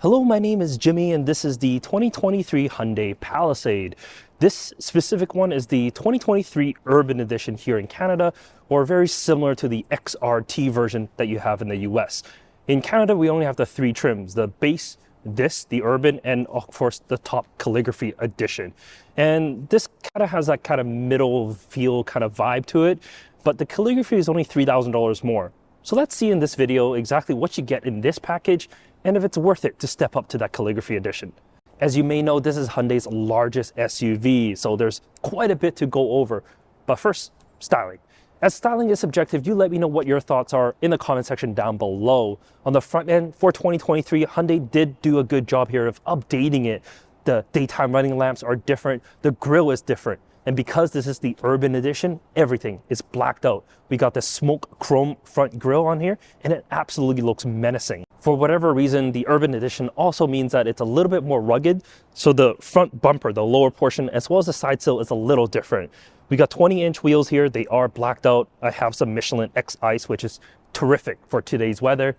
Hello, my name is Jimmy and this is the 2023 Hyundai Palisade. This specific one is the 2023 Urban Edition here in Canada, or very similar to the XRT version that you have in the US. In Canada, we only have the three trims, the base, the Urban, and of course the top Calligraphy Edition. And this kind of has that kind of middle feel kind of vibe to it, but the Calligraphy is only $3,000 more. So let's see in this video exactly what you get in this package and if it's worth it to step up to that Calligraphy Edition. As you may know, this is Hyundai's largest SUV, so there's quite a bit to go over. But first, styling. As styling is subjective, you let me know what your thoughts are in the comment section down below. On the front end for 2023, Hyundai did do a good job here of updating it. The daytime running lamps are different, the grille is different. And because this is the Urban Edition, everything is blacked out. We got the smoke chrome front grille on here, and it absolutely looks menacing. For whatever reason, the Urban Edition also means that it's a little bit more rugged. So the front bumper, the lower portion, as well as the side sill is a little different. We got 20-inch wheels here. They are blacked out. I have some Michelin X Ice, which is terrific for today's weather.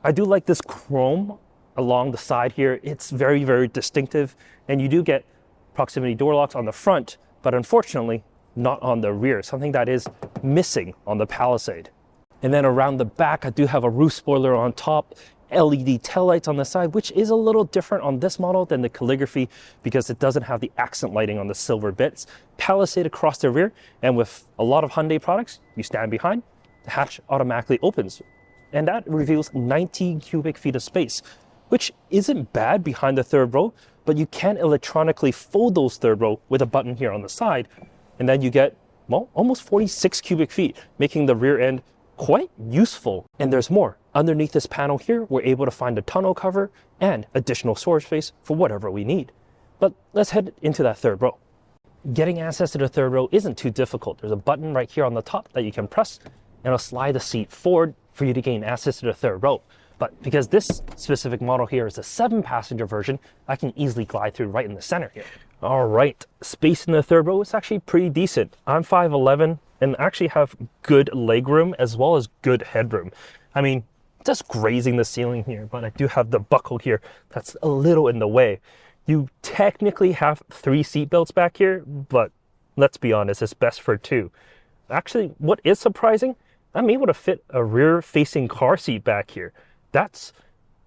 I do like this chrome along the side here. It's very, very distinctive. And you do get proximity door locks on the front, but unfortunately not on the rear, something that is missing on the Palisade. And then around the back, I do have a roof spoiler on top, LED taillights on the side, which is a little different on this model than the Calligraphy because it doesn't have the accent lighting on the silver bits. Palisade across the rear, and with a lot of Hyundai products, you stand behind, the hatch automatically opens. And that reveals 90 cubic feet of space, which isn't bad behind the third row, but you can electronically fold those third row with a button here on the side. And then you get, well, almost 46 cubic feet, making the rear end quite useful. And there's more. Underneath this panel here, we're able to find a tonneau cover and additional storage space for whatever we need. But let's head into that third row. Getting access to the third row isn't too difficult. There's a button right here on the top that you can press, and it'll slide the seat forward for you to gain access to the third row. But because this specific model here is a 7-passenger version, I can easily glide through right in the center here. All right, space in the third row is actually pretty decent. I'm 5'11" and actually have good legroom as well as good headroom. I mean, just grazing the ceiling here, but I do have the buckle here that's a little in the way. You technically have 3 seat belts back here, but let's be honest, it's best for 2. Actually, what is surprising, I'm able to fit a rear-facing car seat back here. That's,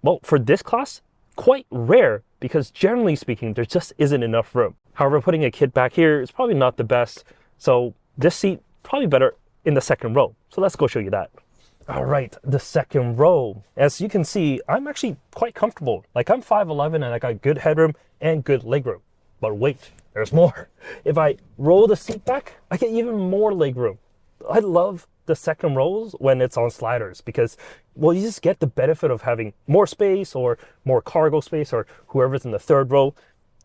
well, for this class, quite rare because generally speaking, there just isn't enough room. However, putting a kid back here is probably not the best. So this seat, probably better in the second row. So let's go show you that. All right, the second row. As you can see, I'm actually quite comfortable. Like I'm 5'11" and I got good headroom and good legroom. But wait, there's more. If I roll the seat back, I get even more legroom. I love the second rows when it's on sliders because, well, you just get the benefit of having more space or more cargo space, or whoever's in the third row.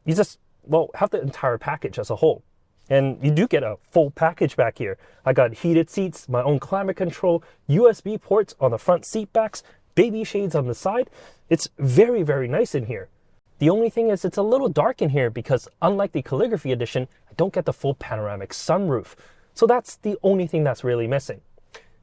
You just, well, have the entire package as a whole. And you do get a full package back here. I got heated seats, my own climate control, USB ports on the front seat backs, baby shades on the side. It's very, very nice in here. The only thing is it's a little dark in here because unlike the Calligraphy Edition, I don't get the full panoramic sunroof. So that's the only thing that's really missing.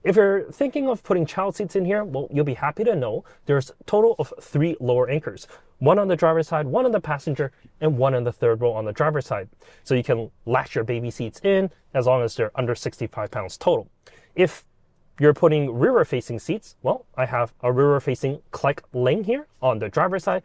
If you're thinking of putting child seats in here, well, you'll be happy to know there's a total of 3 lower anchors. 1 on the driver's side, 1 on the passenger, and 1 in the third row on the driver's side. So you can latch your baby seats in as long as they're under 65 pounds total. If you're putting rear-facing seats, well, I have a rear-facing Kleck lane here on the driver's side.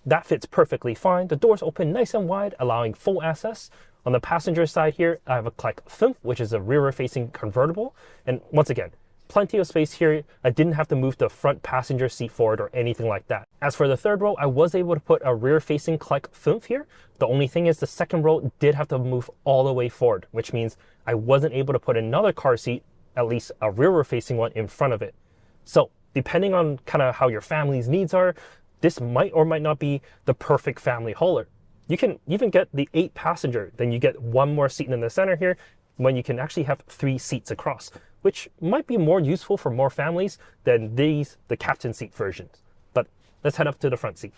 That fits perfectly fine. The doors open nice and wide, allowing full access. On the passenger side here, I have a Kleck 5, which is a rear-facing convertible. And once again, plenty of space here. I didn't have to move the front passenger seat forward or anything like that. As for the third row, I was able to put a rear-facing Kleck 5 here. The only thing is the second row did have to move all the way forward, which means I wasn't able to put another car seat, at least a rear-facing one, in front of it. So depending on kind of how your family's needs are, this might or might not be the perfect family hauler. You can even get the 8-passenger, then you get 1 more seat in the center here, when you can actually have 3 seats across, which might be more useful for more families than the captain seat versions. But let's head up to the front seat.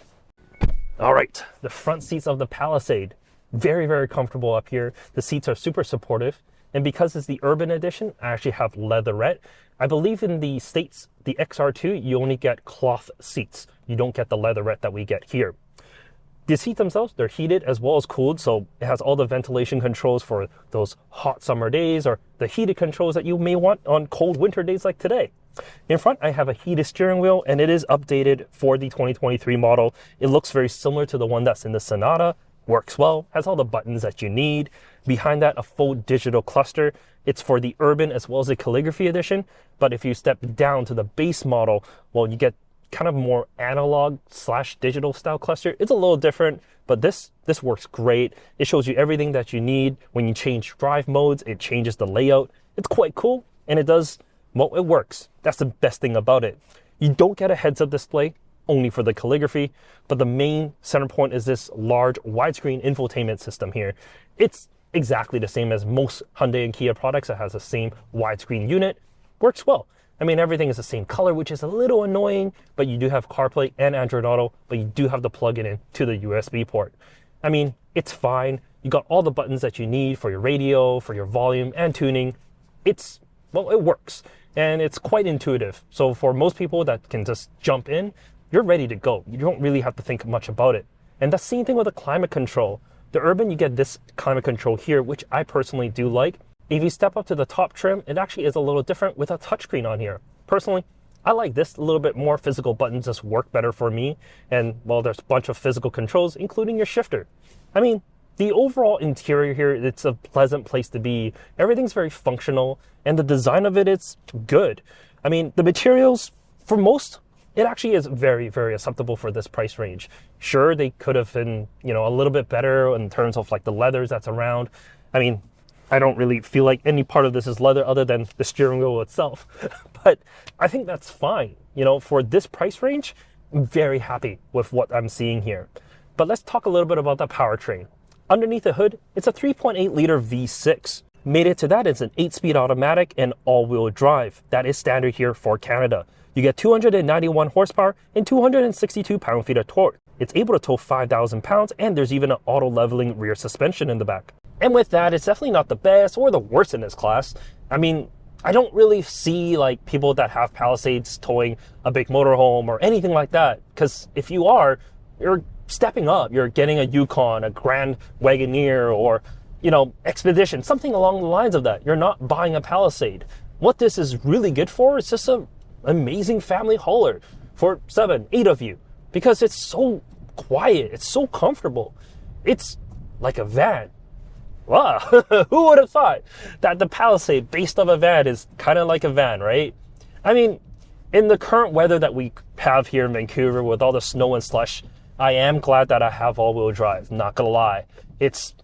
All right, the front seats of the Palisade. Very, very comfortable up here. The seats are super supportive. And because it's the Urban Edition, I actually have leatherette. I believe in the States, the XR2, you only get cloth seats. You don't get the leatherette that we get here. The seats themselves, they're heated as well as cooled, so it has all the ventilation controls for those hot summer days or the heated controls that you may want on cold winter days like today. In front, I have a heated steering wheel, and it is updated for the 2023 model. It looks very similar to the one that's in the Sonata, works well, has all the buttons that you need. Behind that, a full digital cluster. It's for the Urban as well as the Calligraphy Edition, but if you step down to the base model, well, you get kind of more analog / digital style cluster. It's a little different, but this works great. It shows you everything that you need. When you change drive modes, it changes the layout. It's quite cool, and it does, well, it works. That's the best thing about it. You don't get a heads-up display, only for the calligraphy, but the main center point is this large widescreen infotainment system here. It's exactly the same as most Hyundai and Kia products. It has the same widescreen unit. Works well. I mean, everything is the same color, which is a little annoying, but you do have CarPlay and Android Auto, but you do have to plug it in to the USB port. I mean, it's fine. You got all the buttons that you need for your radio, for your volume and tuning. Well, it works, and it's quite intuitive. So for most people that can just jump in, you're ready to go. You don't really have to think much about it. And the same thing with the climate control. The Urban, you get this climate control here, which I personally do like. If you step up to the top trim, it actually is a little different with a touchscreen on here. Personally, I like this a little bit more. Physical buttons just work better for me. And, well, there's a bunch of physical controls, including your shifter. I mean, the overall interior here, it's a pleasant place to be. Everything's very functional, and the design of it's good. I mean, the materials, for most, it actually is very, very acceptable for this price range. Sure, they could have been, a little bit better in terms of like the leathers that's around. I mean, I don't really feel like any part of this is leather other than the steering wheel itself. But I think that's fine. For this price range, I'm very happy with what I'm seeing here. But let's talk a little bit about the powertrain. Underneath the hood, it's a 3.8 liter V6. Mated to that, it's an 8-speed automatic and all-wheel drive. That is standard here for Canada. You get 291 horsepower and 262 pound-feet of torque. It's able to tow 5,000 pounds, and there's even an auto-leveling rear suspension in the back. And with that, it's definitely not the best or the worst in this class. I mean, I don't really see like people that have Palisades towing a big motorhome or anything like that. Because if you are, you're stepping up. You're getting a Yukon, a Grand Wagoneer, or Expedition, something along the lines of that. You're not buying a Palisade. What this is really good for is just an amazing family hauler for 7, 8 of you, because it's so quiet. It's so comfortable. It's like a van. Wow, who would have thought that the Palisade based off a van is kind of like a van, right? I mean, in the current weather that we have here in Vancouver with all the snow and slush, I am glad that I have all-wheel drive, not gonna lie. It's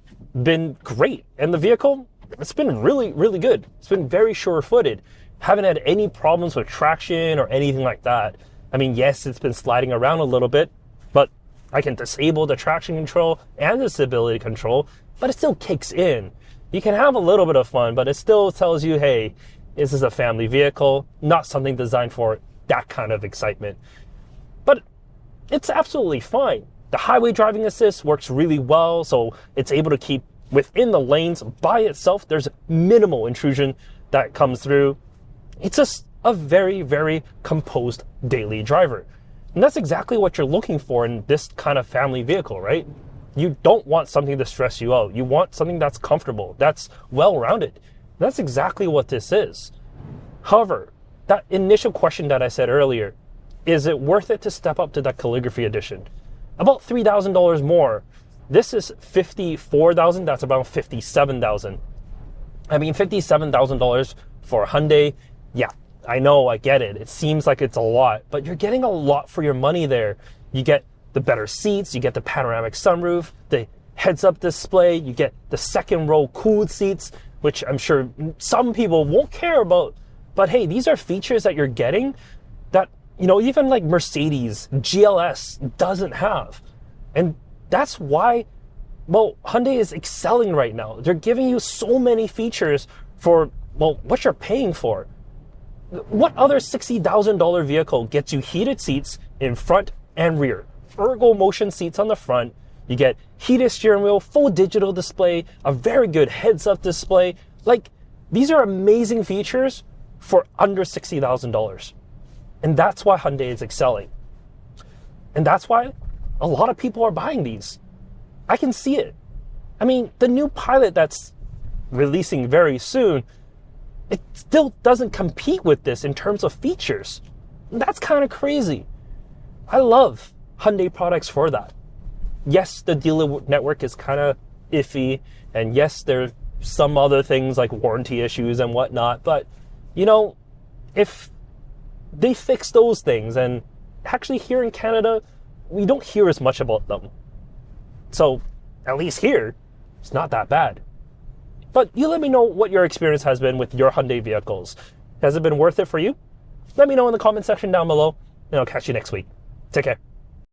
been great. And the vehicle, it's been really, really good. It's been very sure-footed. Haven't had any problems with traction or anything like that. I mean, yes, it's been sliding around a little bit, but I can disable the traction control and the stability control, but it still kicks in. You can have a little bit of fun, but it still tells you, hey, this is a family vehicle, not something designed for that kind of excitement. But it's absolutely fine. The highway driving assist works really well, so it's able to keep within the lanes by itself. There's minimal intrusion that comes through. It's just a very, very composed daily driver. And that's exactly what you're looking for in this kind of family vehicle, right? You don't want something to stress you out. You want something that's comfortable, that's well-rounded. That's exactly what this is. However, that initial question that I said earlier, is it worth it to step up to that Calligraphy Edition? About $3,000 more. This is $54,000, that's about $57,000. I mean, $57,000 for a Hyundai, yeah, I know, I get it. It seems like it's a lot, but you're getting a lot for your money there. You get the better seats, you get the panoramic sunroof, the heads-up display, you get the second row cooled seats, which I'm sure some people won't care about. But hey, these are features that you're getting that, even like Mercedes GLS doesn't have. And that's why, Hyundai is excelling right now. They're giving you so many features for, what you're paying for. What other $60,000 vehicle gets you heated seats in front and rear? Ergo motion seats on the front. You get heated steering wheel, full digital display, a very good heads-up display. Like, These are amazing features for under $60,000. And that's why Hyundai is excelling. And that's why a lot of people are buying these. I can see it. I mean, the new Pilot that's releasing very soon, it still doesn't compete with this in terms of features. And that's kind of crazy. I love Hyundai products for that. Yes, the dealer network is kind of iffy, and yes, there's some other things like warranty issues and whatnot, but you know, if they fix those things, and actually here in Canada, we don't hear as much about them. So at least here, it's not that bad. But you let me know what your experience has been with your Hyundai vehicles. Has it been worth it for you? Let me know in the comment section down below, and I'll catch you next week. Take care.